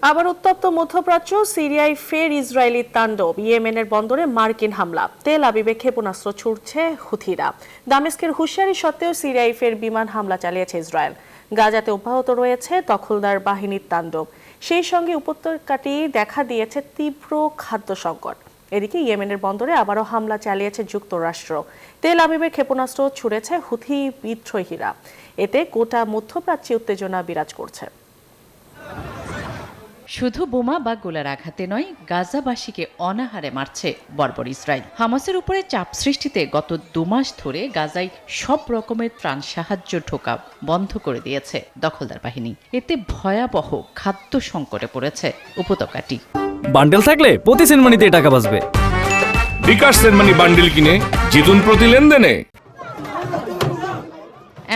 আবার উত্তপ্ত মধ্যপ্রাচ্য, সিরিয়ায় ফের ইসরায়েলি তাণ্ডব, ইয়েমেনের বন্দরে মার্কিন হামলা, তেল আবিবে ক্ষেপণাস্ত্র ছুড়ছে হুথিরা। দামেস্কের হুঁশিয়ারি সত্ত্বেও সিরিয়ায় ফের বিমান হামলা চালিয়েছে ইসরায়েল। গাজাতে অব্যাহত রয়েছে দখলদার বাহিনীর তাণ্ডব। সেই সঙ্গে উপত্যকাটি দেখা দিয়েছে তীব্র খাদ্য সংকট। এদিকে ইয়েমেনের বন্দরে আবারও হামলা চালিয়েছে যুক্তরাষ্ট্র। তেল আবিবে ক্ষেপণাস্ত্র ছুড়েছে হুথি বিদ্রোহীরা। এতে গোটা মধ্যপ্রাচ্যে উত্তেজনা বিরাজ করছে। শুধু বোমা বা গোলার আঘাতে নয়, গাজাবাসীকে অনাহারে মারছে বর্বর ইসরায়েল। হামাসের উপরে চাপ সৃষ্টিতে গত 2 মাস ধরে গাজায় সব রকমের ত্রাণ সাহায্য ঢোকা বন্ধ করে দিয়েছে দখলদার বাহিনী। এতে ভয়াবহ খাদ্য সংকটে পড়েছে উপত্যকাটি। বান্ডেল থাকলে প্রতি সেনমানিতে টাকা বাঁচবে। বিকাশ সেনমানি বান্ডেল কিনে জিতুন প্রতি লেনদেনে।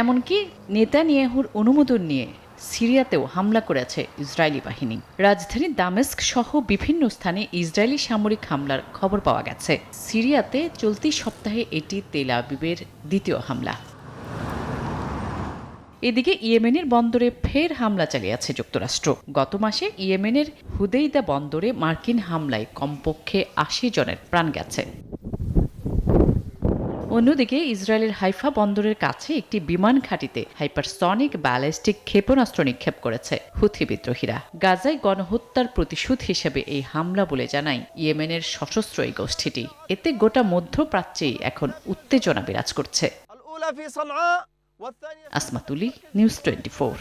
এমনকি নেতানিয়াহুর অনুমোদন নিয়ে সিরিয়াতেও হামলা করেছে ইসরায়েলি বাহিনী। রাজধানী দামেস্ক সহ বিভিন্ন স্থানে ইসরায়েলি সামরিক হামলার খবর পাওয়া গেছে। সিরিয়াতে চলতি সপ্তাহে এটি তেল আবিবের দ্বিতীয় হামলা। এদিকে ইয়েমেনের বন্দরে ফের হামলা চালিয়েছে যুক্তরাষ্ট্র। গত মাসে ইয়েমেনের হুদেইদা বন্দরে মার্কিন হামলায় কমপক্ষে 80 জনের প্রাণ গেছে। অন্যদিকে ইসরায়েলের হাইফা বন্দরের কাছে একটি বিমান ঘাঁটিতে হাইপারসনিক ব্যালিস্টিক ক্ষেপণাস্ত্র নিক্ষেপ করেছে হুথি বিদ্রোহীরা। গাজায় গণহত্যার প্রতিশোধ হিসেবে এই হামলা বলে জানায় ইয়েমেনের সশস্ত্র এই গোষ্ঠীটি। এতে গোটা মধ্যপ্রাচ্যেই এখন উত্তেজনা বিরাজ করছে। আসমা তুলি, নিউজ 24।